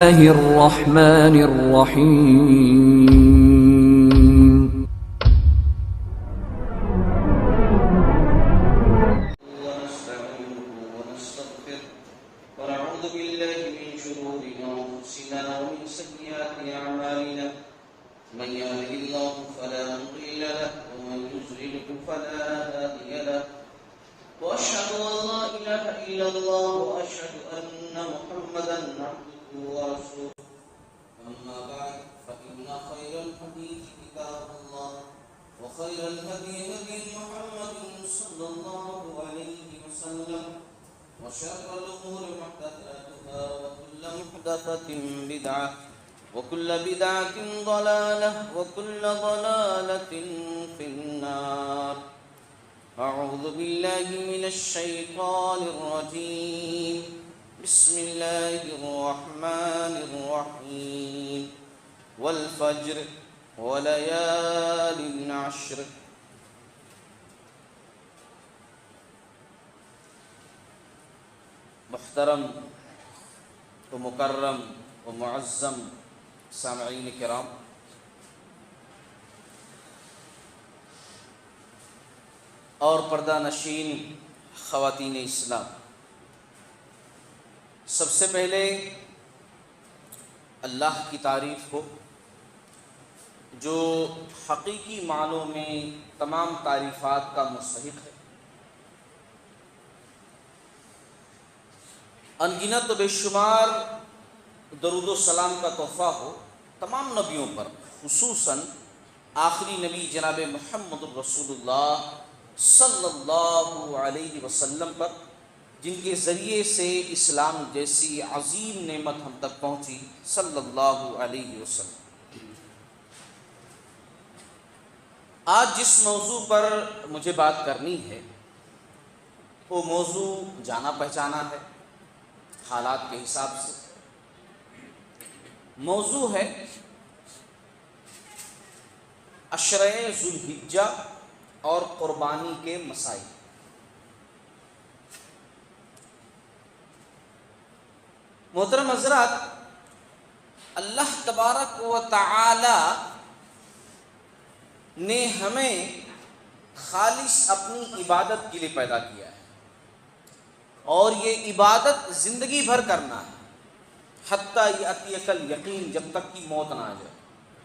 الله الرحمن الرحيم ونستعينه ونستغفره ونعوذ بالله من شرور أنفسنا ومن سيئات أعمالنا من يهده الله فلا مضل له ومن يضلل فلا هادي له وأشهد أن لا إله إلا الله وأشهد أن محمدا عبده ورسوله أما بعد فإن خير الحديث كتاب الله وخير الهدي هدي محمد صلى الله عليه وسلم وشر الأمور محدثاتها وكل محدثة بدعة وكل بدعة ضلالة وكل ضلالة في النار. أعوذ بالله من الشيطان الرجيم. بسم الله الرحمن الرحيم. والفجر وليال عشر. محترم و مکرم و معظم سامعین کرام، اور پردہ نشین خواتین اسلام، سب سے پہلے اللہ کی تعریف ہو جو حقیقی معنوں میں تمام تعریفات کا مستحق ہے۔ انگنت و بے شمار درود و سلام کا تحفہ ہو تمام نبیوں پر، خصوصاً آخری نبی جناب محمد الرسول اللہ صلی اللہ علیہ وسلم پر، جن کے ذریعے سے اسلام جیسی عظیم نعمت ہم تک پہنچی، صلی اللہ علیہ وسلم۔ آج جس موضوع پر مجھے بات کرنی ہے وہ موضوع جانا پہچانا ہے حالات کے حساب سے۔ موضوع ہے عشرہ ذو الحجہ اور قربانی کے مسائل۔ محترم حضرات، اللہ تبارک و تعالی نے ہمیں خالص اپنی عبادت کے لیے پیدا کیا ہے، اور یہ عبادت زندگی بھر کرنا ہے، حتیٰ یأتیک الیقین، جب تک کہ موت نہ آ جائے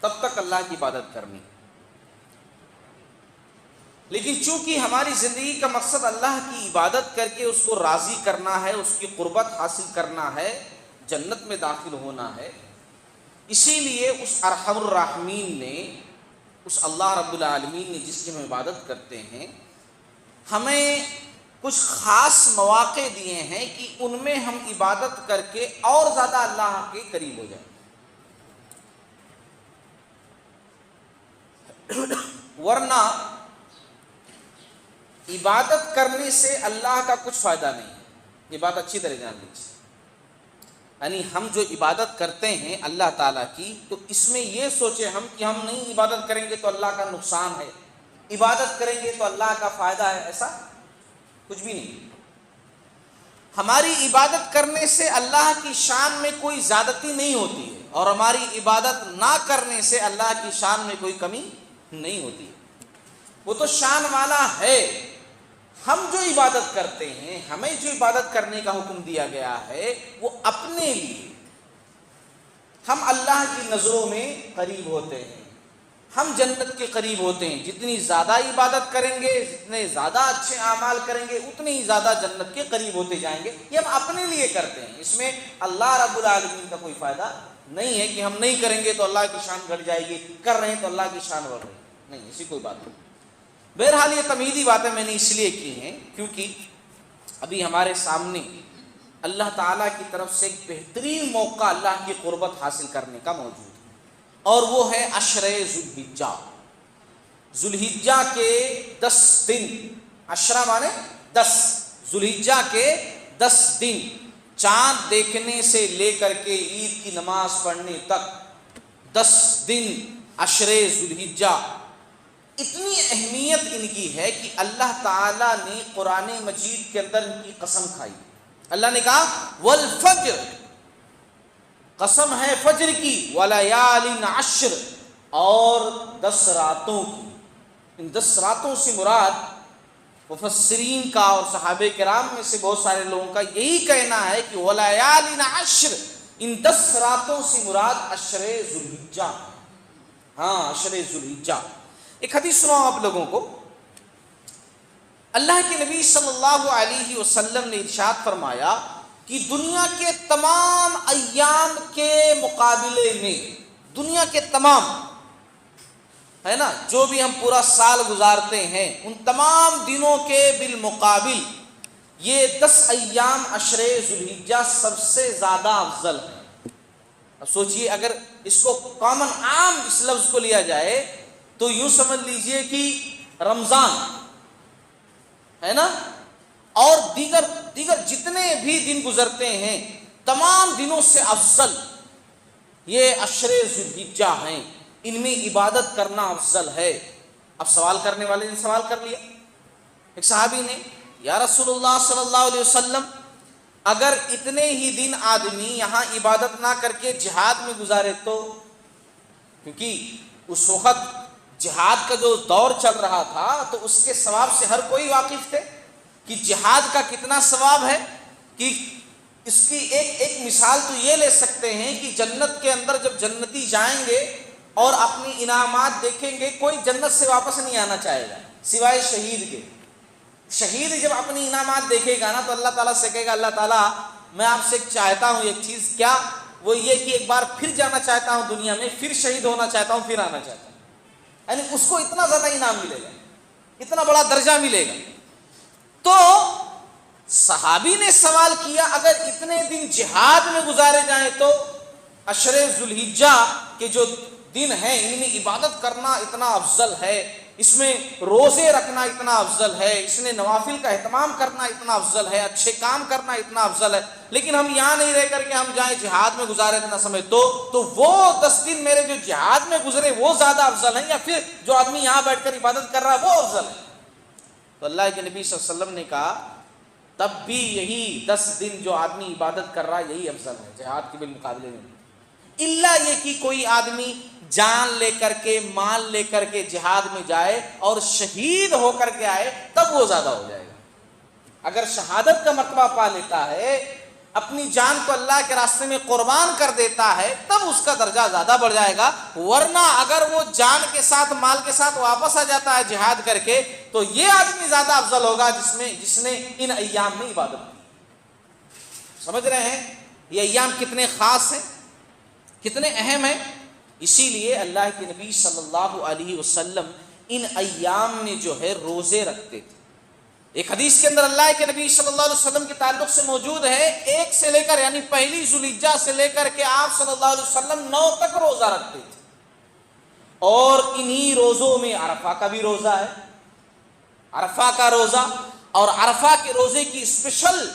تب تک اللہ کی عبادت کرنی ہے۔ لیکن چونکہ ہماری زندگی کا مقصد اللہ کی عبادت کر کے اس کو راضی کرنا ہے، اس کی قربت حاصل کرنا ہے، جنت میں داخل ہونا ہے، اسی لیے اس ارحم الراحمین نے، اس اللہ رب العالمین نے جس کی ہم عبادت کرتے ہیں، ہمیں کچھ خاص مواقع دیے ہیں کہ ان میں ہم عبادت کر کے اور زیادہ اللہ کے قریب ہو جائیں، ورنہ عبادت کرنے سے اللہ کا کچھ فائدہ نہیں ہے۔ یہ بات اچھی طرح جان لیجیے، یعنی ہم جو عبادت کرتے ہیں اللہ تعالیٰ کی، تو اس میں یہ سوچیں ہم کہ ہم نہیں عبادت کریں گے تو اللہ کا نقصان ہے، عبادت کریں گے تو اللہ کا فائدہ ہے، ایسا کچھ بھی نہیں۔ ہماری عبادت کرنے سے اللہ کی شان میں کوئی زیادتی نہیں ہوتی ہے، اور ہماری عبادت نہ کرنے سے اللہ کی شان میں کوئی کمی نہیں ہوتی ہے۔ وہ تو شان والا ہے۔ ہم جو عبادت کرتے ہیں، ہمیں جو عبادت کرنے کا حکم دیا گیا ہے، وہ اپنے لیے، ہم اللہ کی نظروں میں قریب ہوتے ہیں، ہم جنت کے قریب ہوتے ہیں۔ جتنی زیادہ عبادت کریں گے، جتنے زیادہ اچھے اعمال کریں گے، اتنے ہی زیادہ جنت کے قریب ہوتے جائیں گے۔ یہ ہم اپنے لیے کرتے ہیں، اس میں اللہ رب العالمین کا کوئی فائدہ نہیں ہے کہ ہم نہیں کریں گے تو اللہ کی شان گھٹ جائے گی، کر رہے ہیں تو اللہ کی شان بڑھ رہی ہے، نہیں، ایسی کوئی بات نہیں۔ بہرحال یہ تمہیدی باتیں میں نے اس لیے کی ہیں کیونکہ ابھی ہمارے سامنے اللہ تعالیٰ کی طرف سے ایک بہترین موقع اللہ کی قربت حاصل کرنے کا موجود ہے، اور وہ ہے عشرہ ذو الحجہ۔ ذو الحجہ کے 10 دن، عشرہ مانے 10، ذو الحجہ کے 10 دن، چاند دیکھنے سے لے کر کے عید کی نماز پڑھنے تک 10 دن عشرہ ذو الحجہ، اتنی اہمیت ان کی ہے کہ اللہ تعالیٰ نے قرآن مجید کے اندر ان کی قسم کھائی۔ اللہ نے کہا والفجر، قسم ہے فجر کی، وَلَيَالٍ عَشْرٍ، اور 10 راتوں کی۔ ان 10 راتوں سے مراد مفسرین کا اور صحابہ کرام میں سے بہت سارے لوگوں کا یہی کہنا ہے کہ وَلَيَالٍ عَشْرٍ، ان 10 راتوں سے مراد عشر ذو الحجہ۔ ہاں، عشر ذو الحجہ۔ ایک حدیث سناؤں آپ لوگوں کو۔ اللہ کے نبی صلی اللہ علیہ وسلم نے ارشاد فرمایا کہ دنیا کے تمام ایام کے مقابلے میں، دنیا کے تمام، ہے نا، جو بھی ہم پورا سال گزارتے ہیں، ان تمام دنوں کے بالمقابل یہ 10 ایام عشر ذو الحجہ سب سے زیادہ افضل ہیں۔ اب سوچئے، اگر اس کو کامن عام اس لفظ کو لیا جائے تو یوں سمجھ لیجئے کہ رمضان، ہے نا، اور دیگر جتنے بھی دن گزرتے ہیں تمام دنوں سے افضل یہ عشر ذو الحجہ ہیں، ان میں عبادت کرنا افضل ہے۔ اب سوال کرنے والے نے سوال کر لیا، ایک صحابی نے، یا رسول اللہ صلی اللہ علیہ وسلم، اگر اتنے ہی دن آدمی یہاں عبادت نہ کر کے جہاد میں گزارے تو؟ کیونکہ اس وقت جہاد کا جو دور چل رہا تھا تو اس کے ثواب سے ہر کوئی واقف تھے کہ جہاد کا کتنا ثواب ہے، کہ اس کی ایک مثال تو یہ لے سکتے ہیں کہ جنت کے اندر جب جنتی جائیں گے اور اپنی انعامات دیکھیں گے، کوئی جنت سے واپس نہیں آنا چاہے گا سوائے شہید کے۔ شہید جب اپنی انعامات دیکھے گا نا تو اللہ تعالیٰ سے کہے گا، اللہ تعالیٰ میں آپ سے چاہتا ہوں ایک چیز، کیا؟ وہ یہ کہ ایک بار پھر جانا چاہتا ہوں دنیا میں، پھر شہید ہونا چاہتا ہوں، پھر آنا چاہتا ہوں۔ یعنی اس کو اتنا زیادہ انعام ملے گا، اتنا بڑا درجہ ملے گا۔ تو صحابی نے سوال کیا، اگر اتنے دن جہاد میں گزارے جائیں تو عشر ذو الحجہ کے جو دن ہیں ان میں عبادت کرنا اتنا افضل ہے، اس میں روزے رکھنا اتنا افضل ہے، اس میں نوافل کا اہتمام کرنا اتنا افضل ہے، اچھے کام کرنا اتنا افضل ہے، لیکن ہم یہاں نہیں رہ کر کے ہم جائیں جہاد میں گزارے اتنا سمے تو وہ 10 دن میرے جو جہاد میں گزرے وہ زیادہ افضل ہیں، یا پھر جو آدمی یہاں بیٹھ کر عبادت کر رہا ہے وہ افضل ہے؟ تو اللہ کے نبی صلی اللہ علیہ وسلم نے کہا، تب بھی یہی 10 دن جو آدمی عبادت کر رہا ہے یہی افضل ہے جہاد کے بالمقابلے میں، الا یہ کہ کوئی آدمی جان لے کر کے، مال لے کر کے جہاد میں جائے اور شہید ہو کر کے آئے، تب وہ زیادہ ہو جائے گا۔ اگر شہادت کا مرتبہ پا لیتا ہے، اپنی جان کو اللہ کے راستے میں قربان کر دیتا ہے، تب اس کا درجہ زیادہ بڑھ جائے گا، ورنہ اگر وہ جان کے ساتھ، مال کے ساتھ واپس آ جاتا ہے جہاد کر کے، تو یہ آدمی زیادہ افضل ہوگا جس نے ان ایام میں عبادت کی۔ سمجھ رہے ہیں یہ ایام کتنے خاص ہیں، کتنے اہم ہیں؟ اسی لیے اللہ کے نبی صلی اللہ علیہ وسلم ان ایام میں جو ہے روزے رکھتے تھے۔ ایک حدیث کے اندر اللہ کے نبی صلی اللہ علیہ وسلم کے تعلق سے موجود ہے، 1 سے لے کر یعنی پہلی ذو الحجہ سے لے کر کے آپ صلی اللہ علیہ وسلم 9 تک روزہ رکھتے تھے، اور انہی روزوں میں عرفہ کا بھی روزہ ہے، عرفہ کا روزہ، اور عرفہ کے روزے کی اسپیشل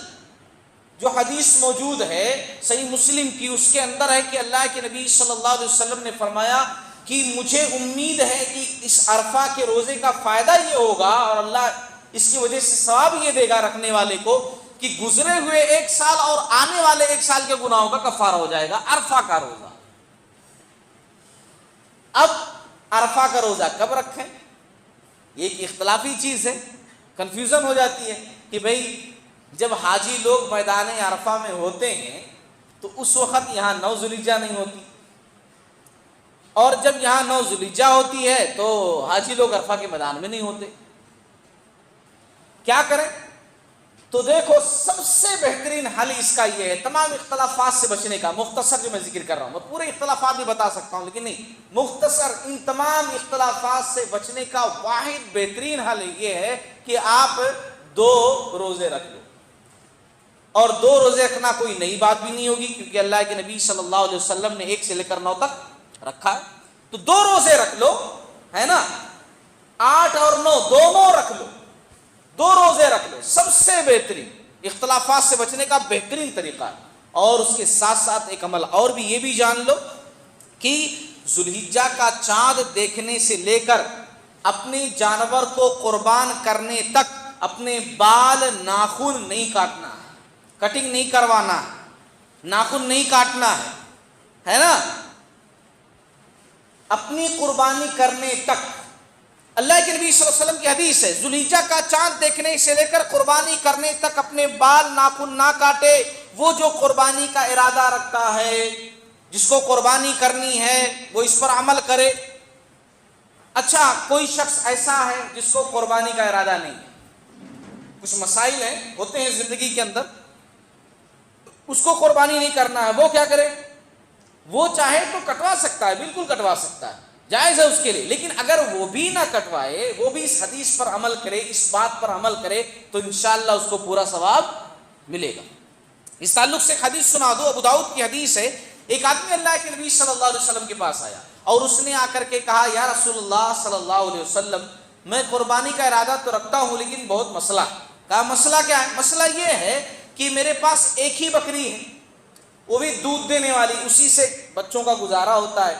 جو حدیث موجود ہے صحیح مسلم کی، اس کے اندر ہے کہ اللہ کے نبی صلی اللہ علیہ وسلم نے فرمایا کہ مجھے امید ہے کہ اس عرفہ کے روزے کا فائدہ یہ ہوگا، اور اللہ اس کی وجہ سے ثواب یہ دے گا رکھنے والے کو، کہ گزرے ہوئے 1 سال اور آنے والے 1 سال کے گناہوں کا کفارہ ہو جائے گا عرفہ کا روزہ۔ اب عرفہ کا روزہ کب رکھیں؟ یہ ایک اختلافی چیز ہے، کنفیوژن ہو جاتی ہے کہ بھئی جب حاجی لوگ میدان عرفہ میں ہوتے ہیں تو اس وقت یہاں 9 ذو الحجہ نہیں ہوتی، اور جب یہاں 9 ذو الحجہ ہوتی ہے تو حاجی لوگ عرفہ کے میدان میں نہیں ہوتے، کیا کریں؟ تو دیکھو سب سے بہترین حل اس کا یہ ہے، تمام اختلافات سے بچنے کا، مختصر جو میں ذکر کر رہا ہوں، میں پورے اختلافات بھی بتا سکتا ہوں لیکن نہیں، مختصر ان تمام اختلافات سے بچنے کا واحد بہترین حل یہ ہے کہ آپ 2 روزے رکھ لو، اور 2 روزے رکھنا کوئی نئی بات بھی نہیں ہوگی، کیونکہ اللہ کے نبی صلی اللہ علیہ وسلم نے 1 سے لے کر 9 تک رکھا ہے، تو 2 روزے رکھ لو، ہے نا، 8 اور 9 دونوں رکھ لو، 2 روزے رکھ لو، سب سے بہترین، اختلافات سے بچنے کا بہترین طریقہ ہے۔ اور اس کے ساتھ ساتھ ایک عمل اور بھی یہ بھی جان لو کہ ذو الحجہ کا چاند دیکھنے سے لے کر اپنے جانور کو قربان کرنے تک اپنے بال ناخن نہیں کاٹنا ہے، کٹنگ نہیں کروانا ہے، ناخن نہیں کاٹنا ہے، ہے نا, اپنی قربانی کرنے تک. اللہ کے نبی صلی اللہ علیہ وسلم کی حدیث ہے, ذوالحجہ کا چاند دیکھنے سے لے کر قربانی کرنے تک اپنے بال ناخن نہ کاٹے. وہ جو قربانی کا ارادہ رکھتا ہے, جس کو قربانی کرنی ہے, وہ اس پر عمل کرے. اچھا, کوئی شخص ایسا ہے جس کو قربانی کا ارادہ نہیں ہے, کچھ مسائل ہیں ہوتے ہیں زندگی کے اندر, اس کو قربانی نہیں کرنا ہے, وہ کیا کرے؟ وہ چاہے تو کٹوا سکتا ہے, بالکل کٹوا سکتا ہے, جائز ہے اس کے لیے. لیکن اگر وہ بھی نہ کٹوائے, وہ بھی اس حدیث پر عمل کرے, اس بات پر عمل کرے, تو انشاءاللہ اس کو پورا ثواب ملے گا. اس تعلق سے ایک حدیث سنا دو, ابو داؤد کی حدیث ہے. ایک آدمی اللہ کے نبی صلی اللہ علیہ وسلم کے پاس آیا اور اس نے آ کر کے کہا, یا رسول اللہ صلی اللہ علیہ وسلم, میں قربانی کا ارادہ تو رکھتا ہوں لیکن بہت مسئلہ ہے. کہا مسئلہ کیا ہے؟ مسئلہ یہ ہے کہ میرے پاس ایک ہی بکری ہے, وہ بھی دودھ دینے والی, اسی سے بچوں کا گزارا ہوتا ہے.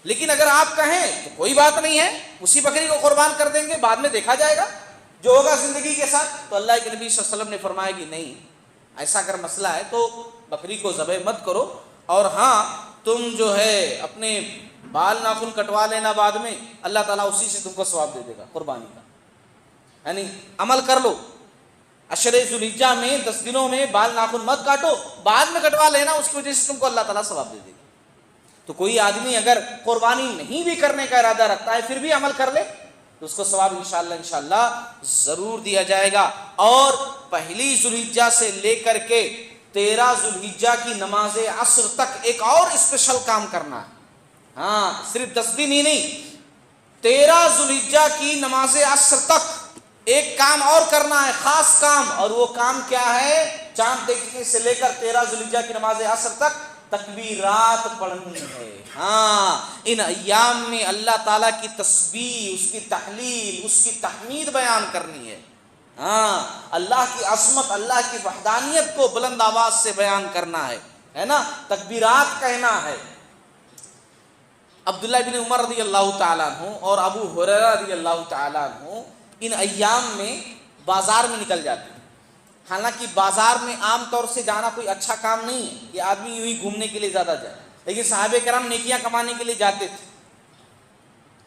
لیکن اگر آپ کہیں تو کوئی بات نہیں ہے, اسی بکری کو قربان کر دیں گے, بعد میں دیکھا جائے گا جو ہوگا زندگی کے ساتھ. تو اللہ کے نبی صلی اللہ علیہ وسلم نے فرمایا کہ نہیں, ایسا اگر مسئلہ ہے تو بکری کو ذبح مت کرو, اور ہاں تم جو ہے اپنے بال ناخن کٹوا لینا بعد میں, اللہ تعالیٰ اسی سے تم کو ثواب دے دے گا قربانی کا. یعنی عمل کر لو, عشرے ذوالحجہ میں 10 دنوں میں بال ناخن مت کاٹو, بعد میں کٹوا لینا, اس کی وجہ سے تم کو اللہ تعالیٰ ثواب دے دے گا. تو کوئی آدمی اگر قربانی نہیں بھی کرنے کا ارادہ رکھتا ہے, پھر بھی عمل کر لے, تو اس کو ثواب انشاءاللہ ضرور دیا جائے گا. اور پہلی ذوالحجہ سے لے کر کے 13 ذوالحجہ کی نماز عصر تک ایک اور اسپیشل کام کرنا ہے. ہاں, صرف 10 دن ہی نہیں, 13 ذوالحجہ کی نماز عصر تک ایک کام اور کرنا ہے, خاص کام. اور وہ کام کیا ہے؟ چاند دیکھنے سے لے کر 13 ذوالحجہ کی نماز عصر تک تکبیرات پڑھنی ہے. ہاں, ان ایام میں اللہ تعالیٰ کی تسبیح, اس کی تحلیل, اس کی تحمید بیان کرنی ہے. ہاں, اللہ کی عظمت, اللہ کی وحدانیت کو بلند آواز سے بیان کرنا ہے نا, تکبیرات کہنا ہے. عبداللہ بن عمر رضی اللہ تعالیٰ عنہ اور ابو ہریرہ رضی اللہ تعالیٰ عنہ ان ایام میں بازار میں نکل جاتے ہیں. حالانکہ بازار میں عام طور سے جانا کوئی اچھا کام نہیں ہے, یہ آدمی یوں ہی گھومنے کے لیے زیادہ جائے, لیکن صحابہ کرام نیکیاں کمانے کے لیے جاتے تھے.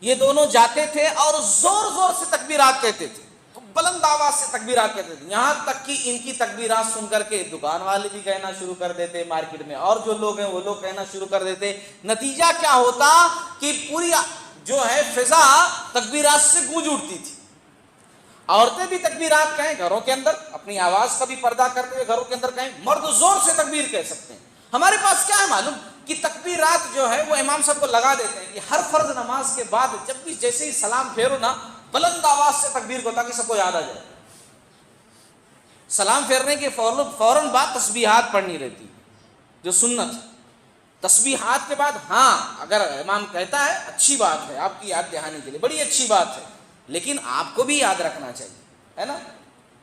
یہ دونوں جاتے تھے اور زور زور سے تکبیرات کہتے تھے, بلند آواز سے تکبیرات کہتے تھے, یہاں تک کہ ان کی تکبیرات سن کر کے دکان والے بھی کہنا شروع کر دیتے مارکیٹ میں, اور جو لوگ ہیں وہ لوگ کہنا شروع کر دیتے. نتیجہ کیا ہوتا کہ پوری جو ہے فضا تکبیرات سے گونج اٹھتی تھی. عورتیں بھی تکبیرات کہیں گھروں کے اندر, اپنی آواز کا بھی پردہ کرتے ہوئے گھروں کے اندر کہیں, مرد زور سے تکبیر کہہ سکتے ہیں. ہمارے پاس کیا ہے معلوم کہ تکبیرات جو ہے وہ امام صاحب کو لگا دیتے ہیں کہ ہر فرض نماز کے بعد جب بھی جیسے ہی سلام پھیرو نا, بلند آواز سے تکبیر کو, تاکہ سب کو یاد آ جائے. سلام پھیرنے کے فوراً بعد تسبیحات پڑھنی رہتی جو سنت. تسبیحات کے بعد ہاں اگر امام کہتا ہے اچھی بات ہے, آپ کی یاد دہانی کے لیے بڑی اچھی بات ہے, لیکن آپ کو بھی یاد رکھنا چاہیے, ہے نا,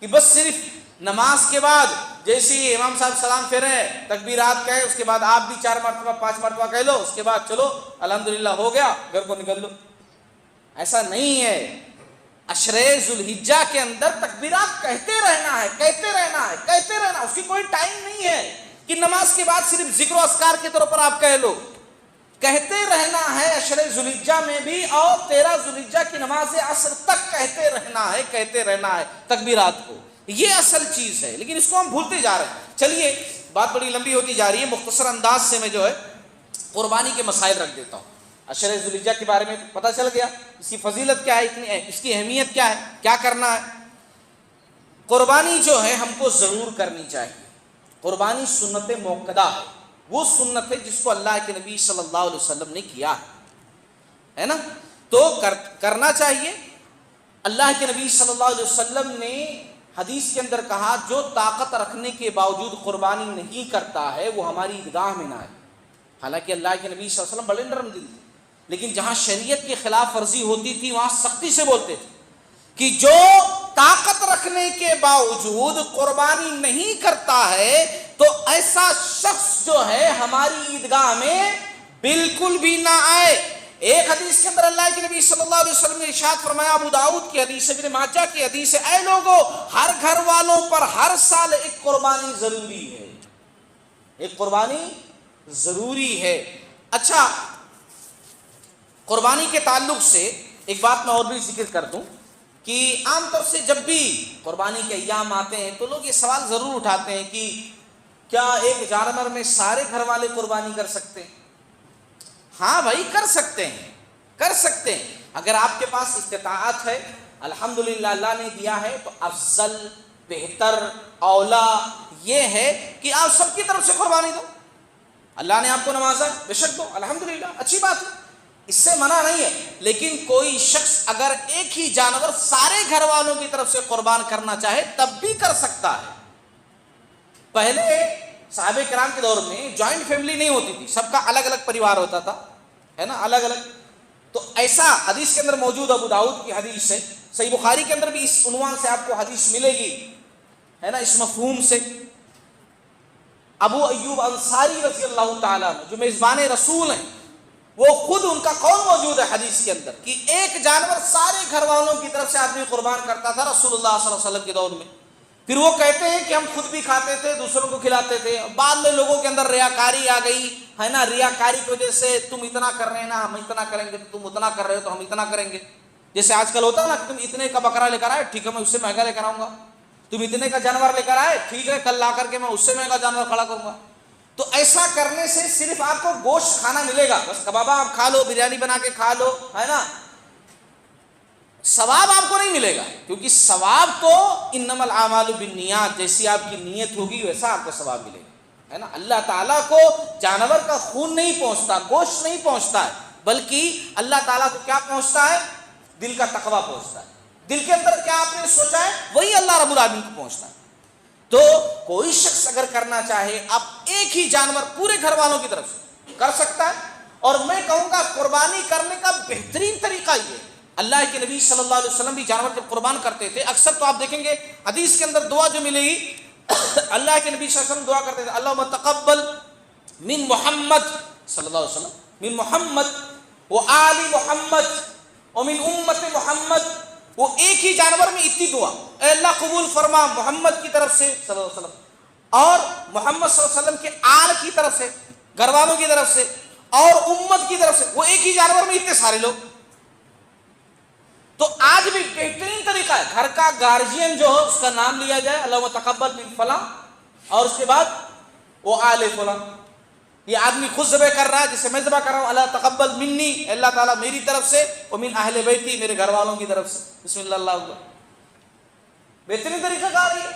کہ بس صرف نماز کے بعد جیسے ہی امام صاحب سلام پھیرے تکبیرات کہے, اس کے بعد آپ بھی 4 مرتبہ 5 مرتبہ کہہ لو, اس کے بعد چلو الحمدللہ ہو گیا, گھر کو نکل لو. ایسا نہیں ہے. عشرے ذوالحجہ کے اندر تکبیرات کہتے رہنا ہے, کہتے رہنا ہے, کہتے رہنا. اس کی کوئی ٹائم نہیں ہے کہ نماز کے بعد صرف ذکر و اذکار کے طور پر آپ کہہ لو. کہتے رہنا ہے عشرے ذوالحجہ میں بھی, اور 13 ذوالحجہ کی نماز عصر تک کہتے رہنا ہے, کہتے رہنا ہے تکبیرات کو. یہ اصل چیز ہے, لیکن اس کو ہم بھولتے جا رہے ہیں. چلیے, بات بڑی لمبی ہوتی جا رہی ہے, مختصر انداز سے میں جو ہے قربانی کے مسائل رکھ دیتا ہوں. عشرے ذوالحجہ کے بارے میں پتہ چل گیا, اس کی فضیلت کیا ہے, اس کی اہمیت کیا ہے, کیا کرنا ہے. قربانی جو ہے ہم کو ضرور کرنی چاہیے. قربانی سنت موقدہ ہے, وہ سنت ہے جس کو اللہ کے نبی صلی اللہ علیہ وسلم نے کیا ہے نا, تو کرنا چاہیے. اللہ کے نبی صلی اللہ علیہ وسلم نے حدیث کے اندر کہا, جو طاقت رکھنے کے باوجود قربانی نہیں کرتا ہے وہ ہماری عیدگاہ میں نہ آئے. حالانکہ اللہ کے نبی صلی اللہ علیہ وسلم بڑے نرم دل تھے, لیکن جہاں شریعت کی خلاف ورزی ہوتی تھی وہاں سختی سے بولتے تھے کہ جو طاقت رکھنے کے باوجود قربانی نہیں کرتا ہے تو ایسا شخص جو ہے ہماری عیدگاہ میں بالکل بھی نہ آئے. ایک حدیث کے اندر اللہ کے نبی صلی اللہ علیہ وسلم نے ارشاد فرمایا, ابو داؤد کی حدیث ہے, ابن ماجہ کی حدیث ہے, اے لوگوں, ہر گھر والوں پر ہر سال ایک قربانی ضروری ہے, ایک قربانی ضروری ہے۔ اچھا، قربانی کے تعلق سے ایک بات میں اور بھی ذکر کر دوں کہ عام طور سے جب بھی قربانی کے ایام آتے ہیں تو لوگ یہ سوال ضرور اٹھاتے ہیں کہ کیا ایک جانور میں سارے گھر والے قربانی کر سکتے ہیں؟ ہاں بھائی، کر سکتے ہیں، کر سکتے ہیں اگر آپ کے پاس استطاعت ہے، الحمدللہ اللہ نے دیا ہے، تو افضل، بہتر، اولا یہ ہے کہ آپ سب کی طرف سے قربانی دو۔ اللہ نے آپ کو نوازا ہے، بے شک دو، الحمدللہ، اچھی بات ہے، اس سے منع نہیں ہے۔ لیکن کوئی شخص اگر ایک ہی جانور سارے گھر والوں کی طرف سے قربان کرنا چاہے تب بھی کر سکتا ہے۔ پہلے صحابہ کرام کے دور میں جوائنٹ فیملی نہیں ہوتی تھی، سب کا الگ الگ پریوار ہوتا تھا، ہے نا، الگ الگ۔ تو ایسا حدیث کے اندر موجود، ابو داؤد کی حدیث ہے، صحیح بخاری کے اندر بھی اس عنوان سے آپ کو حدیث ملے گی، ہے نا، اس مفہوم سے۔ ابو ایوب انصاری رضی اللہ تعالیٰ عنہ جو میزبان رسول ہیں، وہ خود ان کا قول موجود ہے حدیث کے اندر کہ ایک جانور سارے گھر والوں کی طرف سے آدمی قربان کرتا تھا رسول اللہ صلی اللہ علیہ وسلم کے دور میں۔ پھر وہ کہتے ہیں کہ ہم خود بھی کھاتے تھے، دوسروں کو کھلاتے تھے۔ بعد میں لوگوں کے اندر ریاکاری آ گئی، ہے نا، ریاکاری کی وجہ سے تم اتنا کر رہے ہیں نا، ہم اتنا کریں گے، تم اتنا کر رہے ہو تو ہم اتنا کریں گے۔ جیسے آج کل ہوتا ہے نا، تم اتنے کا بکرا لے کر آئے، ٹھیک ہے میں اس سے مہنگا لے کر آؤں گا، تم اتنے کا جانور لے کر آئے، ٹھیک ہے کل لا کر کے میں اس سے مہنگا جانور کھڑا کروں گا۔ تو ایسا کرنے سے صرف آپ کو گوشت کھانا ملے گا، بس کبابا آپ کھا لو، بریانی بنا کے کھا لو، ہے نا، ثواب آپ کو نہیں ملے گا، کیونکہ ثواب تو انما الاعمال بالنیات، جیسی آپ کی نیت ہوگی ویسا آپ کو ثواب ملے گا، ہے نا۔ اللہ تعالیٰ کو جانور کا خون نہیں پہنچتا، گوشت نہیں پہنچتا ہے، بلکہ اللہ تعالیٰ کو کیا پہنچتا ہے؟ دل کا تقویٰ پہنچتا ہے، دل کے اندر کیا آپ نے سوچا ہے وہی اللہ رب العالمین کو پہنچتا ہے۔ تو کوئی شخص اگر کرنا چاہے، اب ایک ہی جانور پورے گھر والوں کی طرف سے کر سکتا ہے، اور میں کہوں گا قربانی کرنے کا بہترین طریقہ یہ ہے۔ اللہ کے نبی صلی اللہ علیہ وسلم بھی جانور جب قربان کرتے تھے، اکثر تو آپ دیکھیں گے حدیث کے اندر دعا جو ملے گی، اللہ کے نبی صلی اللہ علیہ وسلم دعا کرتے تھے، اللہم تقبل من محمد صلی اللہ علیہ وسلم، من محمد و آل محمد ومن امت محمد۔ وہ ایک ہی جانور میں اتنی دعا، اے اللہ قبول فرما محمد کی طرف سے صلی اللہ علیہ وسلم، اور محمد صلی اللہ علیہ وسلم کے آل کی طرف سے، گھر والوں کی طرف سے، اور امت کی طرف سے، وہ ایک ہی جانور میں اتنے سارے لوگ۔ تو آج بھی بہترین طریقہ ہے، گھر کا گارجین جو ہو اس کا نام لیا جائے، اللہم تقبل من فلاں، اور اس کے بعد وہ آل فلاں۔ یہ آدمی خود ذبح کر رہا ہے، جسے میں ذبح کر رہا ہوں، اللہ تقبل منی، اللہ تعالیٰ میری طرف سے، ومن اہل بیتی، میرے گھر والوں کی طرف سے، بسم اللہ اللہ اکبر۔ بہترین طریقہ کار ہے۔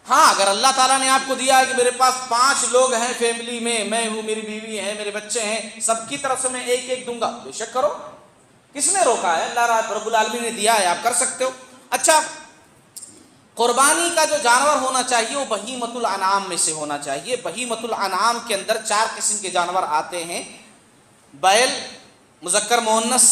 ہاں اگر اللہ تعالیٰ نے آپ کو دیا ہے کہ میرے پاس 5 لوگ ہیں فیملی میں ہوں، میری بیوی ہے، میرے بچے ہیں، سب کی طرف سے میں ایک ایک دوں گا، بے شک کرو، کس نے روکا ہے؟ اللہ رب العالمین نے دیا ہے، آپ کر سکتے ہو۔ اچھا، قربانی کا جو جانور ہونا چاہیے وہ بہیمۃ الانعام میں سے ہونا چاہیے۔ بہیمۃ الانعام کے اندر 4 قسم کے جانور آتے ہیں، بیل مذکر مؤنث،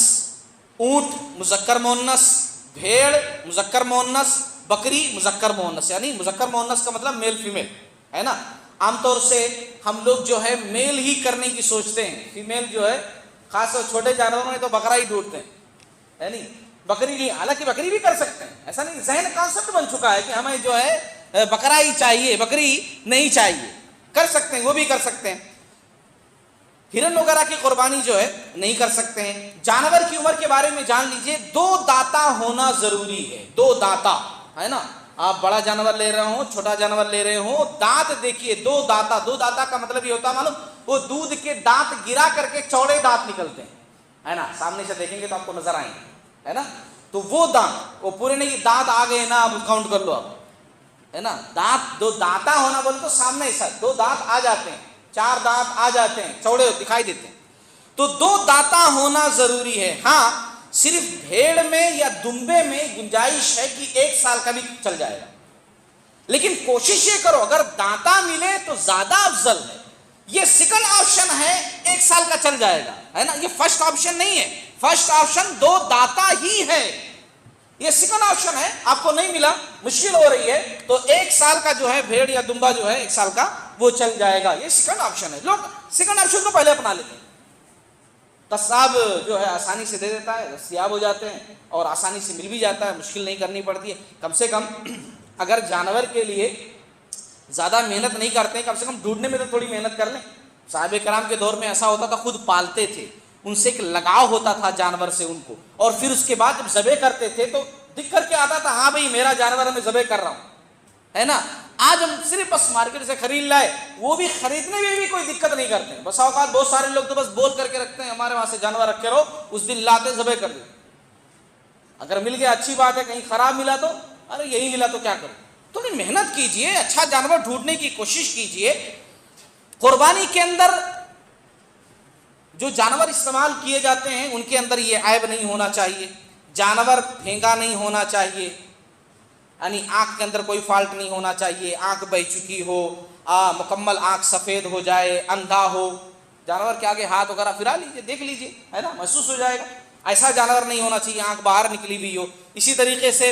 اونٹ مذکر مؤنث، بھیڑ مذکر مؤنث، بکری مذکر مؤنث، یعنی مذکر مؤنث کا مطلب میل فیمیل، ہے نا۔ عام طور سے ہم لوگ جو ہے میل ہی کرنے کی سوچتے ہیں، فیمیل جو ہے خاص طور چھوٹے جانوروں میں تو بکرا ہی ڈھونڈتے ہیں، ہے نہیں، بکری نہیں، حالانکہ بکری بھی کر سکتے ہیں، ایسا نہیں، ذہن کانسیپٹ بن چکا ہے کہ ہمیں جو ہے بکرا ہی چاہیے، بکری نہیں چاہیے، کر سکتے ہیں، وہ بھی کر سکتے ہیں۔ ہرن وغیرہ کی قربانی جو ہے نہیں کر سکتے ہیں۔ جانور کی عمر کے بارے میں جان لیجئے، 2 دانتا ہونا ضروری ہے، 2 دانتا، ہے نا۔ آپ بڑا جانور لے رہے ہوں، چھوٹا جانور لے رہے ہوں، دانت دیکھیے، 2 دانتا۔ 2 دانتا کا مطلب یہ ہوتا ہے معلوم، وہ دودھ کے دانت گرا کر کے چوڑے دانت نکلتے ہیں، ہے نا، سامنے سے دیکھیں گے تو آپ کو نظر آئیں گے، ہے نا۔ تو وہ دانت، وہ پورے نہیں، دانت آ گئے نا، اب کاؤنٹ کر لو آپ، ہے نا۔ دانت 2 دانتا ہونا بولے تو سامنے ایسا 2 دانت آ جاتے ہیں، 4 دانت آ جاتے ہیں، چوڑے دکھائی دیتے ہیں، تو 2 دانتا ہونا ضروری ہے۔ ہاں صرف بھیڑ میں یا دمبے میں گنجائش ہے کہ 1 سال کا بھی چل جائے گا، لیکن کوشش یہ کرو اگر دانتا ملے تو زیادہ افضل ہے۔ یہ سیکنڈ آپشن ہے، 1 سال کا چل جائے گا، ہے نا، یہ فرسٹ آپشن نہیں ہے۔ فرسٹ آپشن 2 دانتا ہی ہے، یہ سیکنڈ آپشن ہے، آپ کو نہیں ملا، مشکل ہو رہی ہے، تو 1 سال کا جو ہے بھیڑ یا دمبا جو ہے 1 سال کا وہ چل جائے گا، یہ سیکنڈ آپشن ہے۔ لوگ سیکنڈ آپشن کو پہلے اپنا لیتے ہیں، قصاب جو ہے آسانی سے دے دیتا ہے، دستیاب ہو جاتے ہیں اور آسانی سے مل بھی جاتا ہے، مشکل نہیں کرنی پڑتی ہے۔ کم سے کم اگر جانور کے لیے زیادہ محنت نہیں کرتے ہیں، کم سے کم ڈھونڈنے میں تو تھوڑی محنت کر لیں، صحابہ کرام کے دور میں ایسا ہوتا تھا، خود پالتے تھے، ان سے ایک لگاؤ ہوتا تھا جانور سے ان کو، اور پھر اس کے بعد جب ذبح کرتے تھے تو دکھ کر کے آتا تھا ہاں بھئی میرا جانور میں ذبح کر رہا ہوں، ہے نا۔ آج ہم صرف بس مارکیٹ سے خرید لائے، وہ بھی خریدنے میں بھی کوئی دقت نہیں کرتے ہیں۔ بس اوقات بہت سارے لوگ تو بس بول کر کے رکھتے ہیں ہمارے وہاں سے جانور رکھے رہو، اس دن لاتے ذبح کر دیں، اگر مل گیا اچھی بات ہے، کہیں خراب ملا تو ارے یہی ملا تو کیا کرو۔ تو نہیں، محنت کیجئے، اچھا جانور ڈھونڈنے کی کوشش کیجئے۔ قربانی کے اندر جو جانور استعمال کیے جاتے ہیں ان کے اندر یہ عیب نہیں ہونا چاہیے، جانور پھینگا نہیں ہونا چاہیے، یعنی آنکھ کے اندر کوئی فالٹ نہیں ہونا چاہیے، آنکھ بہ چکی ہو، مکمل آنکھ سفید ہو جائے، اندھا ہو، جانور کے آگے ہاتھ وغیرہ پھرا لیجئے، دیکھ لیجئے، ہے نا، محسوس ہو جائے گا۔ ایسا جانور نہیں ہونا چاہیے آنکھ باہر نکلی ہوئی ہو۔ اسی طریقے سے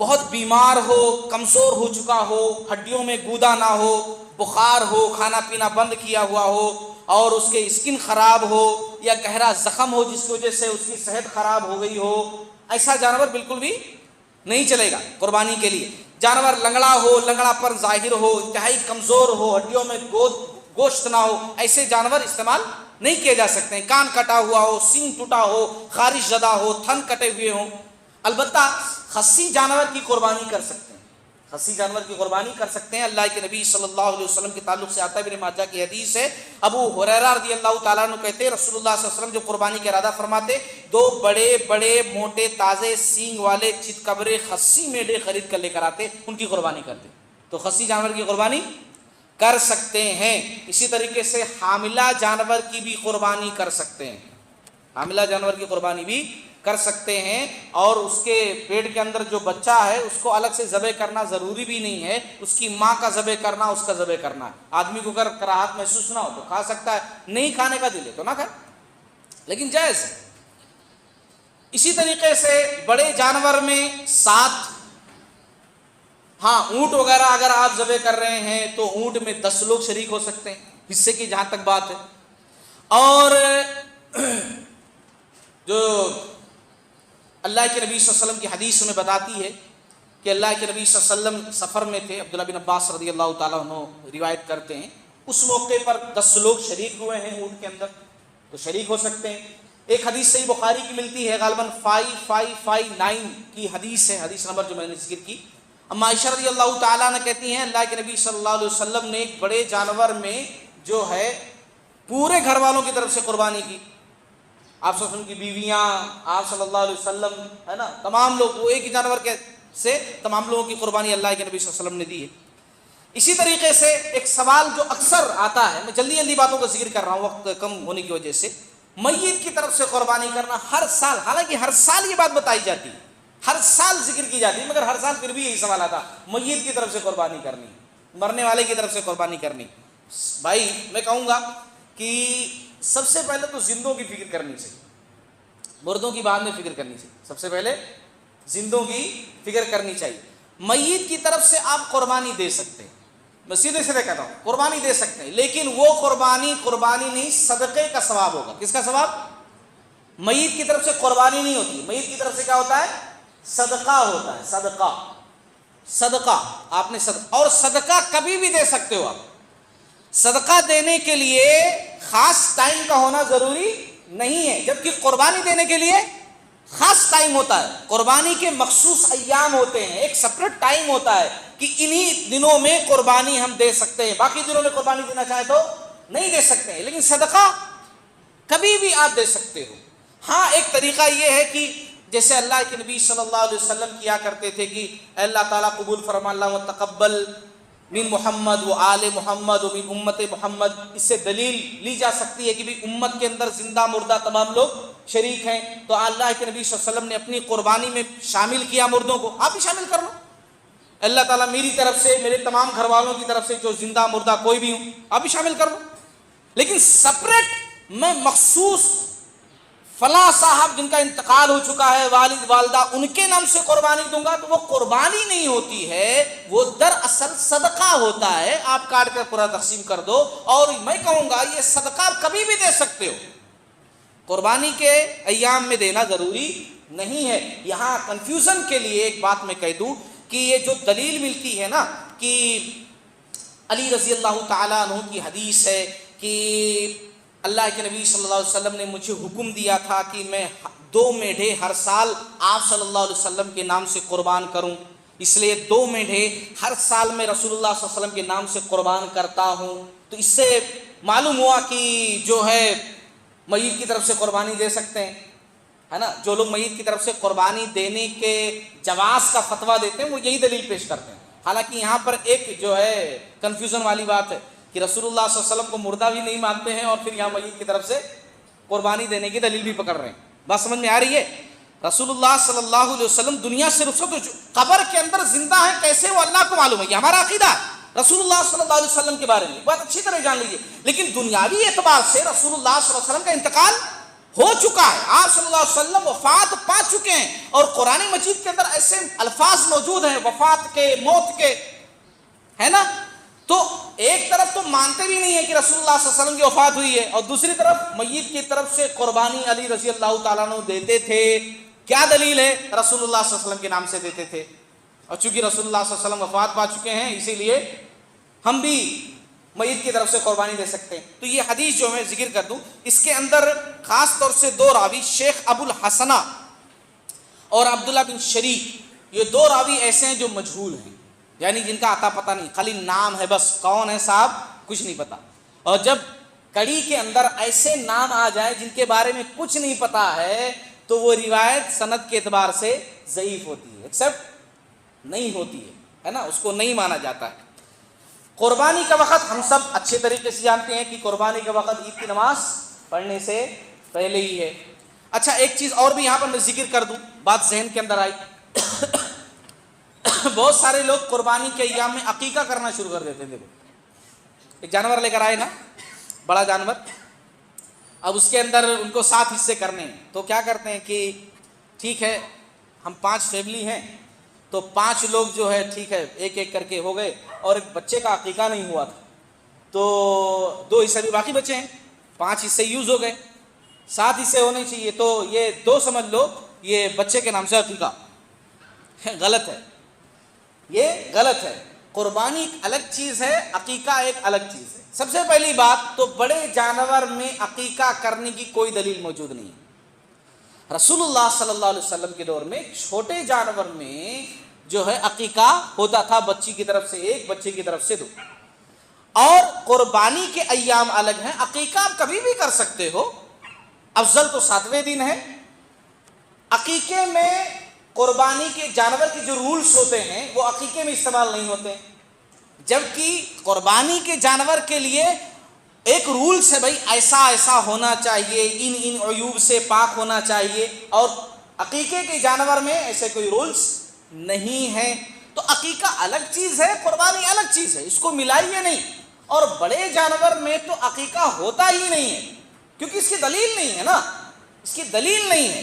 بہت بیمار ہو، کمزور ہو چکا ہو، ہڈیوں میں گودا نہ ہو، بخار ہو، کھانا پینا بند کیا ہوا ہو، اور اس کے اسکن خراب ہو، یا گہرا زخم ہو جس کی وجہ سے اس کی صحت خراب ہو گئی ہو، ایسا جانور بالکل بھی نہیں چلے گا قربانی کے لیے۔ جانور لنگڑا ہو، لنگڑا پر ظاہر ہو، انتہائی کمزور ہو، ہڈیوں میں گوشت نہ ہو، ایسے جانور استعمال نہیں کیے جا سکتے ہیں۔ کان کٹا ہوا ہو، سینگ ٹوٹا ہو، خارش زدہ ہو، تھن کٹے ہوئے ہوں۔ البتہ خصی جانور کی قربانی کر سکتے ہیں، خصی جانور کی قربانی کر سکتے ہیں۔ اللہ کے نبی صلی اللہ علیہ وسلم کے تعلق سے آتا ہے، ابن ماجہ کی حدیث ہے، ابو ہریرہ رضی اللہ تعالیٰ عنہ کہتے ہیں رسول اللہ صلی اللہ علیہ وسلم جو قربانی کا ارادہ فرماتے، دو بڑے بڑے موٹے تازے سینگ والے چتکبرے خصی میڈے خرید کر لے کر آتے، ان کی قربانی کرتے۔ تو خصی جانور کی قربانی کر سکتے ہیں۔ اسی طریقے سے حاملہ جانور کی بھی قربانی کر سکتے ہیں، حاملہ جانور کی قربانی بھی کر سکتے ہیں، اور اس کے پیٹ کے اندر جو بچہ ہے اس کو الگ سے ذبح کرنا ضروری بھی نہیں ہے، اس کی ماں کا ذبح کرنا، اس کا ذبح کرنا ہے۔ آدمی کو اگر کراہت محسوس نہ ہو تو کھا سکتا ہے، نہیں کھانے کا دل ہے تو نہ کھائے، لیکن جائز ہے۔ اسی طریقے سے بڑے جانور میں 7، ہاں اونٹ وغیرہ اگر آپ ذبح کر رہے ہیں تو اونٹ میں 10 لوگ شریک ہو سکتے ہیں، حصے کی جہاں تک بات ہے۔ اور جو اللہ کے نبی صلی اللہ علیہ وسلم کی حدیث میں بتاتی ہے کہ اللہ کے نبی صلی اللہ علیہ وسلم سفر میں تھے، عبداللہ بن عباس رضی اللہ تعالیٰ عنہ روایت کرتے ہیں، اس موقع پر 10 لوگ شریک ہوئے ہیں اونٹ کے اندر، تو شریک ہو سکتے ہیں۔ ایک حدیث صحیح بخاری کی ملتی ہے، غالباً 5559 کی حدیث ہے، حدیث نمبر جو میں نے ذکر کی۔ اما عائشہ رضی اللہ تعالیٰ عنہ کہتی ہیں اللہ کے نبی صلی اللہ علیہ وسلم نے ایک بڑے جانور میں جو ہے پورے گھر والوں کی طرف سے قربانی کی، آپ صلی اللہ علیہ وسلم کی بیویاں، آپ صلی اللہ علیہ وسلم، ہے نا، تمام لوگ، وہ ایک ہی جانور کے سے تمام لوگوں کی قربانی اللہ کے نبی صلی اللہ علیہ وسلم نے دی ہے۔ اسی طریقے سے ایک سوال جو اکثر آتا ہے، میں جلدی جلدی باتوں کا ذکر کر رہا ہوں وقت کم ہونے کی وجہ سے، میت کی طرف سے قربانی کرنا ہر سال، حالانکہ ہر سال یہ بات بتائی جاتی ہے، ہر سال ذکر کی جاتی ہے، مگر ہر سال پھر بھی یہی سوال آتا، میت کی طرف سے قربانی کرنی، مرنے والے کی طرف سے قربانی کرنی۔ بھائی میں کہوں گا کہ سب سے پہلے تو زندوں کی فکر کرنی چاہیے، مردوں کی بعد میں فکر کرنی چاہیے، سب سے پہلے زندوں کی فکر کرنی چاہیے۔ میت کی طرف سے آپ قربانی دے سکتے ہیں، میں سیدھے سیدھے کہتا ہوں قربانی دے سکتے ہیں، لیکن وہ قربانی نہیں، صدقے کا ثواب ہوگا۔ کس کا ثواب؟ میت کی طرف سے قربانی نہیں ہوتی، میت کی طرف سے کیا ہوتا ہے؟ صدقہ ہوتا ہے، صدقہ، صدقہ آپ نے صدقہ، اور صدقہ کبھی بھی دے سکتے ہو آپ۔ صدقہ دینے کے لیے خاص ٹائم کا ہونا ضروری نہیں ہے، جبکہ قربانی دینے کے لیے خاص ٹائم ہوتا ہے، قربانی کے مخصوص ایام ہوتے ہیں، ایک سپریٹ ٹائم ہوتا ہے کہ انہی دنوں میں قربانی ہم دے سکتے ہیں، باقی دنوں میں قربانی دینا چاہیں تو نہیں دے سکتے ہیں، لیکن صدقہ کبھی بھی آپ دے سکتے ہو۔ ہاں ایک طریقہ یہ ہے کہ جیسے اللہ کے نبی صلی اللہ علیہ وسلم کیا کرتے تھے کہ اے اللہ تعالیٰ قبول فرما، اللہ تقبل من محمد و آل محمد و من امت محمد، اس سے دلیل لی جا سکتی ہے کہ بھی امت کے اندر زندہ مردہ تمام لوگ شریک ہیں، تو اللہ کے نبی صلی اللہ علیہ وسلم نے اپنی قربانی میں شامل کیا مردوں کو، آپ بھی شامل کر لو۔ اللہ تعالیٰ میری طرف سے، میرے تمام گھر والوں کی طرف سے جو زندہ مردہ کوئی بھی ہوں، آپ بھی شامل کر لو، لیکن سپریٹ میں مخصوص فلاں صاحب جن کا انتقال ہو چکا ہے، والد والدہ، ان کے نام سے قربانی دوں گا تو وہ قربانی نہیں ہوتی ہے، وہ دراصل صدقہ ہوتا ہے، آپ کاٹ کر پورا تقسیم کر دو۔ اور میں کہوں گا یہ صدقہ آپ کبھی بھی دے سکتے ہو، قربانی کے ایام میں دینا ضروری نہیں ہے۔ یہاں کنفیوژن کے لیے ایک بات میں کہہ دوں کہ یہ جو دلیل ملتی ہے نا کہ علی رضی اللہ تعالیٰ عنہ کی حدیث ہے کہ اللہ کے نبی صلی اللہ علیہ وسلم نے مجھے حکم دیا تھا کہ میں 2 میڈھے ہر سال آپ صلی اللہ علیہ وسلم کے نام سے قربان کروں، اس لیے 2 میڈھے ہر سال میں رسول اللہ صلی اللہ علیہ وسلم کے نام سے قربان کرتا ہوں۔ تو اس سے معلوم ہوا کہ جو ہے میت کی طرف سے قربانی دے سکتے ہیں، ہے نا۔ جو لوگ میت کی طرف سے قربانی دینے کے جواز کا فتویٰ دیتے ہیں وہ یہی دلیل پیش کرتے ہیں۔ حالانکہ یہاں پر ایک جو ہے کنفیوژن والی بات ہے کہ رسول اللہ صلی اللہ علیہ وسلم کو مردہ بھی نہیں مانتے ہیں اور پھر یہاں میت کی طرف سے قربانی دینے کی دلیل بھی پکڑ رہے ہیں۔ بات سمجھ میں آ رہی ہے؟ رسول اللہ صلی اللہ علیہ وسلم دنیا سے رخصت ہو چکے، قبر کے اندر زندہ ہیں، کیسے وہ اللہ کو معلوم ہے، یہ ہمارا عقیدہ ہے رسول اللہ صلی اللہ علیہ وسلم کے بارے میں، بات اچھی طرح جان لیجیے۔ لیکن دنیاوی اعتبار سے رسول اللہ صلی اللہ علیہ وسلم کا انتقال ہو چکا ہے، آپ صلی اللہ علیہ وسلم وفات پا چکے ہیں، اور قرآن مجید کے اندر ایسے الفاظ موجود ہیں وفات کے، موت کے، ہے نا۔ تو ایک طرف تو مانتے بھی نہیں ہے کہ رسول اللہ صلی اللہ علیہ وسلم کی وفات ہوئی ہے، اور دوسری طرف میت کی طرف سے قربانی علی رضی اللہ تعالیٰ عنہ دیتے تھے۔ کیا دلیل ہے؟ رسول اللہ صلی اللہ علیہ وسلم کے نام سے دیتے تھے، اور چونکہ رسول اللہ صلی اللہ علیہ وسلم وفات پا چکے ہیں اسی لیے ہم بھی میت کی طرف سے قربانی دے سکتے ہیں۔ تو یہ حدیث جو میں ذکر کر دوں، اس کے اندر خاص طور سے 2 راوی شیخ ابو الحسنہ اور عبداللہ بن شریک، یہ 2 راوی ایسے ہیں جو مجہول ہیں، یعنی جن کا عطا پتہ نہیں، خالی نام ہے بس، کون ہے صاحب کچھ نہیں پتا۔ اور جب کڑی کے اندر ایسے نام آ جائے جن کے بارے میں کچھ نہیں پتا ہے تو وہ روایت سند کے اعتبار سے ضعیف ہوتی ہے، ایکسپٹ نہیں ہوتی ہے نا، اس کو نہیں مانا جاتا ہے۔ قربانی کا وقت ہم سب اچھے طریقے سے جانتے ہیں کہ قربانی کا وقت عید کی نماز پڑھنے سے پہلے ہی ہے۔ اچھا ایک چیز اور بھی یہاں پر میں ذکر کر دوں، بات ذہن کے اندر آئی، بہت سارے لوگ قربانی کے ایام میں عقیقہ کرنا شروع کر دیتے ہیں۔ دیکھو ایک جانور لے کر آئے نا، بڑا جانور، اب اس کے اندر ان کو 7 حصے کرنے ہیں، تو کیا کرتے ہیں کہ ٹھیک ہے ہم 5 فیملی ہیں تو 5 لوگ جو ہے ٹھیک ہے ایک ایک کر کے ہو گئے، اور ایک بچے کا عقیقہ نہیں ہوا تھا تو 2 حصے بھی باقی بچے ہیں، 5 حصے یوز ہو گئے، 7 حصے ہونے چاہیے، تو یہ 2 سمجھ لو یہ بچے کے نام سے عقیقہ غلط ہے، یہ غلط ہے۔ قربانی ایک الگ چیز ہے، عقیقہ ایک الگ چیز ہے۔ سب سے پہلی بات تو بڑے جانور میں عقیقہ کرنے کی کوئی دلیل موجود نہیں ہے۔ رسول اللہ صلی اللہ علیہ وسلم کے دور میں چھوٹے جانور میں جو ہے عقیقہ ہوتا تھا، بچی کی طرف سے 1، بچے کی طرف سے 2۔ اور قربانی کے ایام الگ ہیں، عقیقہ آپ کبھی بھی کر سکتے ہو، افضل تو 7ویں دن ہے۔ عقیقے میں قربانی کے جانور کے جو رولز ہوتے ہیں وہ عقیقے میں استعمال نہیں ہوتے، جبکہ قربانی کے جانور کے لیے ایک رولز ہے، بھائی ایسا ایسا ہونا چاہیے، ان عیوب سے پاک ہونا چاہیے، اور عقیقے کے جانور میں ایسے کوئی رولز نہیں ہیں۔ تو عقیقہ الگ چیز ہے، قربانی الگ چیز ہے، اس کو ملائیے نہیں۔ اور بڑے جانور میں تو عقیقہ ہوتا ہی نہیں ہے، کیونکہ اس کی دلیل نہیں ہے نا، اس کی دلیل نہیں ہے،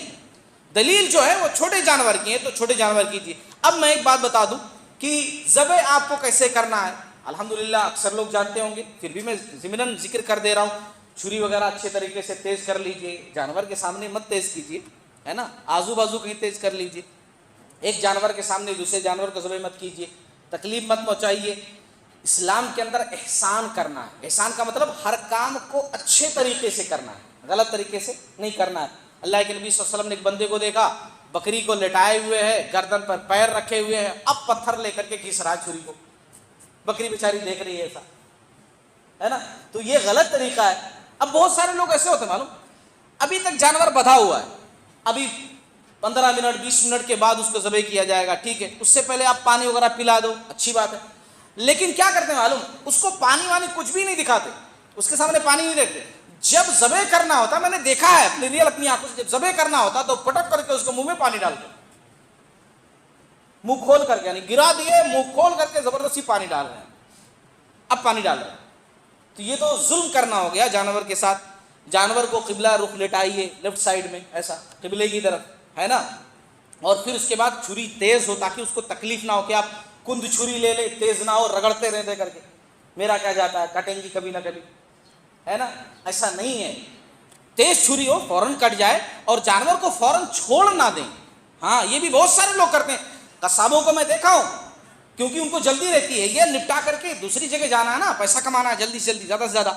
دلیل جو ہے وہ چھوٹے جانور کی ہے، تو چھوٹے جانور کیجیے۔ اب میں ایک بات بتا دوں کہ ذبح آپ کو کیسے کرنا ہے، الحمدللہ اکثر لوگ جانتے ہوں گے، پھر بھی میں ضمناً ذکر کر دے رہا ہوں۔ چھری وغیرہ اچھے طریقے سے تیز کر لیجئے، جانور کے سامنے مت تیز کیجیے، ہے نا، آزو بازو کہیں تیز کر لیجئے، ایک جانور کے سامنے دوسرے جانور کو ذبح مت کیجیے، تکلیف مت پہنچائیے۔ اسلام کے اندر احسان کرنا ہے، احسان کا مطلب ہر کام کو اچھے طریقے سے کرنا ہے، غلط طریقے سے نہیں کرنا ہے۔ اللہ کے نبی صلی اللہ علیہ وسلم نے ایک بندے کو دیکھا، بکری کو لٹائے ہوئے ہے، گردن پر پیر رکھے ہوئے ہیں، اب پتھر لے کر کے گھس رہا چھری کو، بکری بیچاری دیکھ رہی ہے ایسا، ہے نا، تو یہ غلط طریقہ ہے۔ اب بہت سارے لوگ ایسے ہوتے ہیں، معلوم ابھی تک جانور بدھا ہوا ہے، ابھی 15 منٹ 20 منٹ کے بعد اس کو ذبح کیا جائے گا، ٹھیک ہے، اس سے پہلے آپ پانی وغیرہ پلا دو، اچھی بات ہے، لیکن کیا کرتے ہیں معلوم، اس کو پانی وانی کچھ بھی نہیں دکھاتے، اس کے سامنے پانی نہیں دیتے۔ جب ذبح کرنا ہوتا، میں نے دیکھا ہے اپنی ریئل اپنی آنکھوں سے، جب ذبح کرنا ہوتا تو پٹک کر کے اس کو منہ میں پانی ڈال دو، منہ کھول کر کے، یعنی گرا دیے، منہ کھول کر کے زبردستی پانی ڈال رہے ہیں، اب پانی ڈال رہے ہیں، تو یہ تو ظلم کرنا ہو گیا جانور کے ساتھ۔ جانور کو قبلہ رخ لٹائیے، لیفٹ سائڈ میں ایسا قبلے کی طرف، ہے نا، اور پھر اس کے بعد چھری تیز ہو تاکہ اس کو تکلیف نہ ہو کہ آپ کند چھری لے لے، تیز نہ ہو، رگڑتے رہتے کر کے، میرا کیا جاتا ہے، کٹیں گی کبھی نہ کبھی، ہے نا، ایسا نہیں ہے، تیز چھری ہو فوراً کٹ جائے، اور جانور کو فوراً چھوڑ نہ دیں۔ ہاں یہ بھی بہت سارے لوگ کرتے ہیں، قصابوں کو میں دیکھا ہوں، کیونکہ ان کو جلدی رہتی ہے، یہ نپٹا کر کے دوسری جگہ جانا ہے نا، پیسہ کمانا ہے جلدی سے جلدی، زیادہ سے زیادہ،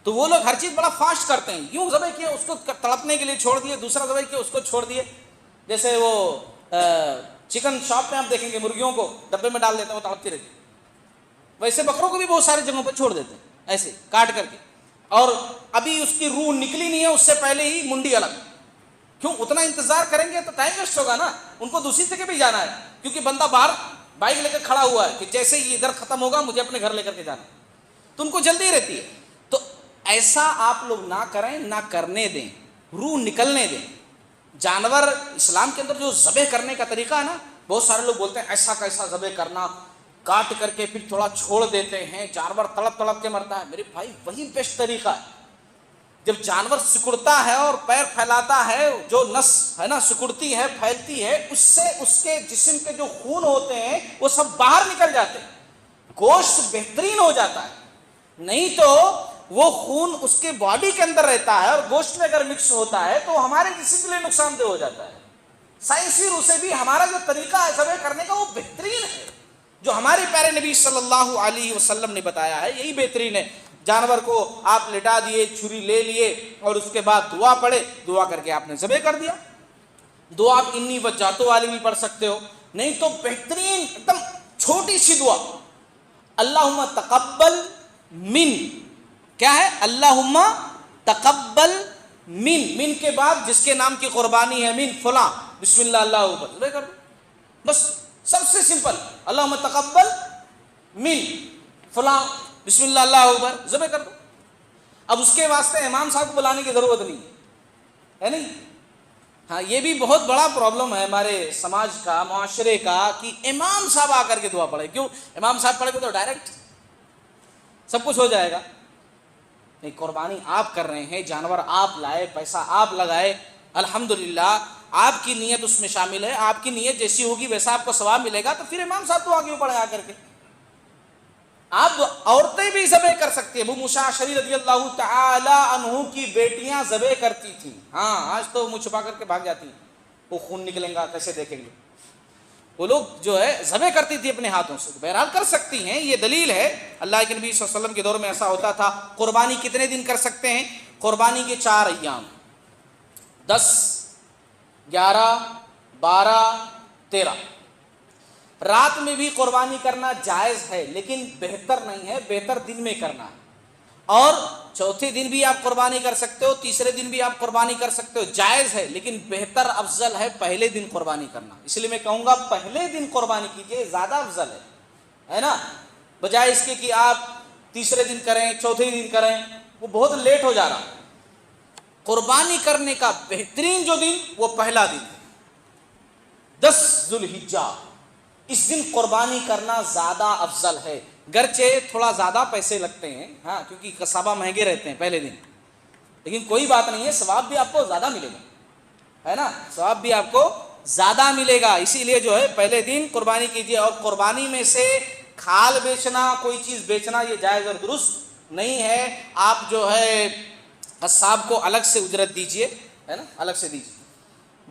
تو وہ لوگ ہر چیز بڑا فاسٹ کرتے ہیں، یوں ذبح کیا اس کو تڑپنے کے لیے چھوڑ دیے، دوسرا ذبح کیا اس کو چھوڑ دیے. جیسے وہ چکن شاپ پہ آپ دیکھیں گے مرغیوں کو ڈبے میں ڈال دیتے ہیں وہ تڑپتی رہتی، ویسے بکروں کو بھی بہت ساری جگہوں پہ چھوڑ دیتے ہیں ایسے کاٹ کر کے، اور ابھی اس کی روح نکلی نہیں ہے اس سے پہلے ہی منڈی الگ. کیوں؟ اتنا انتظار کریں گے تو ٹائم ویسٹ ہوگا نا، ان کو دوسری جگہ بھی جانا ہے، کیونکہ بندہ باہر بائک لے کر کھڑا ہوا ہے کہ جیسے ہی ادھر ختم ہوگا مجھے اپنے گھر لے کر کے جانا ہے، تو ان کو جلدی رہتی ہے. تو ایسا آپ لوگ نہ کریں، نہ کرنے دیں، روح نکلنے دیں. جانور اسلام کے اندر جو ذبح کرنے کا طریقہ ہے نا، بہت سارے لوگ بولتے ہیں ایسا کیسا ذبح کرنا، کاٹ کر کے پھر تھوڑا چھوڑ دیتے ہیں، جانور تڑپ تڑپ کے مرتا ہے. میرے بھائی وہی بیسٹ طریقہ ہے. جب جانور سکڑتا ہے اور پیر پھیلاتا ہے، جو نس ہے نا سکڑتی ہے پھیلتی ہے، اس سے اس کے جسم کے جو خون ہوتے ہیں وہ سب باہر نکل جاتے ہیں، گوشت بہترین ہو جاتا ہے. نہیں تو وہ خون اس کے باڈی کے اندر رہتا ہے اور گوشت میں اگر مکس ہوتا ہے تو ہمارے جسم کے لیے نقصان دہ ہو جاتا ہے. سائنسی روح سے بھی ہمارا جو طریقہ ہے ذبح کرنے کا وہ بہترین ہے، جو ہمارے پیارے نبی صلی اللہ علیہ وسلم نے بتایا ہے یہی بہترین ہے. جانور کو آپ لٹا دیے، چھری لے لیے اور اس کے بعد دعا پڑھے، دعا کر کے آپ نے ذبح کر دیا. دعا آپ انی وجاتوں والی بھی پڑھ سکتے ہو، نہیں تو بہترین ایک دم چھوٹی سی دعا، اللہم تقبل من، کیا ہے؟ اللہم تقبل من کے بعد جس کے نام کی قربانی ہے من فلاں، بسم اللہ اللہ اکبر، ذبح کر دو. بس سب سے سمپل، اللہم تقبل من فلاں، بسم اللہ اللہ اکبر، ذبح کر دو. اب اس کے واسطے امام صاحب کو بلانے کی ضرورت نہیں ہے نہیں. ہاں یہ بھی بہت بڑا پرابلم ہے ہمارے سماج کا، معاشرے کا، کہ امام صاحب آ کر کے دعا پڑھے. کیوں؟ امام صاحب پڑھے گے تو ڈائریکٹ سب کچھ ہو جائے گا. نہیں، قربانی آپ کر رہے ہیں، جانور آپ لائے، پیسہ آپ لگائے، الحمدللہ آپ کی نیت اس میں شامل ہے، آپ کی نیت جیسی ہوگی ویسا آپ کو ثواب ملے گا. تو پھر امام صاحب تو آگے پڑھے آ کر کے. آپ عورتیں بھی ذبح کر سکتی ہیں. ابو موسیٰ اشعری رضی اللہ تعالی عنہ کی بیٹیاں ذبح کرتی تھیں. ہاں آج تو منہ چھپا کر کے بھاگ جاتی ہیں، وہ خون نکلیں گا کیسے دیکھیں گے. وہ لوگ جو ہے ذبح کرتی تھی اپنے ہاتھوں سے. بہرحال کر سکتی ہیں، یہ دلیل ہے. اللہ کے نبی صلی اللہ علیہ وسلم کے دور میں ایسا ہوتا تھا. قربانی کتنے دن کر سکتے ہیں؟ قربانی کے 4 ایام، 10، 11، 12، 13. رات میں بھی قربانی کرنا جائز ہے لیکن بہتر نہیں ہے، بہتر دن میں کرنا ہے. اور چوتھے دن بھی آپ قربانی کر سکتے ہو، تیسرے دن بھی آپ قربانی کر سکتے ہو، جائز ہے. لیکن بہتر افضل ہے پہلے دن قربانی کرنا. اس لیے میں کہوں گا پہلے دن قربانی کیجئے، زیادہ افضل ہے نا، بجائے اس کے کہ آپ تیسرے دن کریں، چوتھے دن کریں، وہ بہت لیٹ ہو جا رہا. قربانی کرنے کا بہترین جو دن وہ پہلا دن ہے، 10 ذو الحجہ. اس دن قربانی کرنا زیادہ افضل ہے. گرچہ تھوڑا زیادہ پیسے لگتے ہیں، ہاں کیونکہ قصابہ مہنگے رہتے ہیں پہلے دن، لیکن کوئی بات نہیں ہے، ثواب بھی آپ کو زیادہ ملے گا، ہے نا، ثواب بھی آپ کو زیادہ ملے گا. اسی لیے جو ہے پہلے دن قربانی کیجیے. اور قربانی میں سے کھال بیچنا، کوئی چیز بیچنا یہ جائز اور درست نہیں ہے. آپ جو ہے قصاب کو الگ سے اجرت دیجیے، ہے نا، الگ سے دیجیے.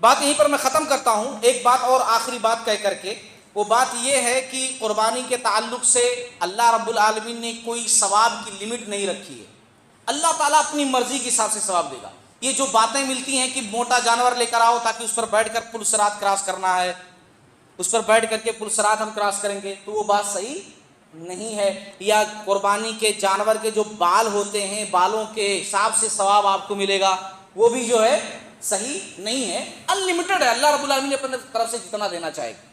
بات یہیں پر میں ختم کرتا ہوں. ایک بات اور آخری بات کہہ کر کے، وہ بات یہ ہے کہ قربانی کے تعلق سے اللہ رب العالمین نے کوئی ثواب کی لمٹ نہیں رکھی ہے. اللہ تعالیٰ اپنی مرضی کے حساب سے ثواب دے گا. یہ جو باتیں ملتی ہیں کہ موٹا جانور لے کر آؤ تاکہ اس پر بیٹھ کر پل صراط کراس کرنا ہے، اس پر بیٹھ کر کے پل صراط ہم کراس کریں گے، تو وہ بات صحیح نہیں ہے. یا قربانی کے جانور کے جو بال ہوتے ہیں، بالوں کے حساب سے ثواب آپ کو ملے گا، وہ بھی جو ہے صحیح نہیں ہے. انلمیٹڈ ہے، اللہ رب العالمین نے اپنے طرف سے جتنا دینا چاہے گا.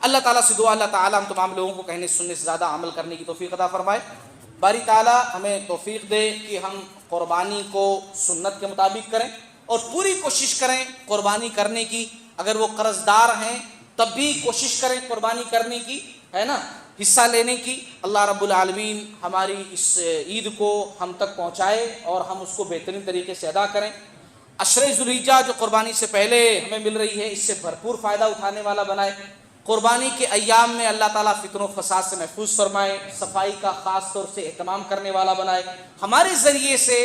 اللہ تعالیٰ سے دعا اللہ تعالیٰ ہم تمام لوگوں کو کہنے سننے سے زیادہ عمل کرنے کی توفیق عطا فرمائے. باری تعالیٰ ہمیں توفیق دے کہ ہم قربانی کو سنت کے مطابق کریں اور پوری کوشش کریں قربانی کرنے کی. اگر وہ قرض دار ہیں تب بھی کوشش کریں قربانی کرنے کی، ہے نا، حصہ لینے کی. اللہ رب العالمین ہماری اس عید کو ہم تک پہنچائے اور ہم اس کو بہترین طریقے سے ادا کریں. عشر ذو الحجہ جو قربانی سے پہلے ہمیں مل رہی ہے، اس سے بھرپور فائدہ اٹھانے والا بنائے. قربانی کے ایام میں اللہ تعالیٰ فتن و فساد سے محفوظ فرمائے. صفائی کا خاص طور سے اہتمام کرنے والا بنائے. ہمارے ذریعے سے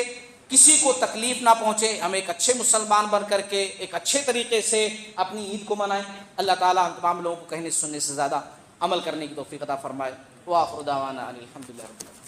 کسی کو تکلیف نہ پہنچے. ہم ایک اچھے مسلمان بن کر کے ایک اچھے طریقے سے اپنی عید کو منائیں. اللہ تعالیٰ ہم تمام لوگوں کو کہنے سننے سے زیادہ عمل کرنے کی توفیق عطا فرمائے. وآخر دعوانا ان الحمد للہ رب العالمین.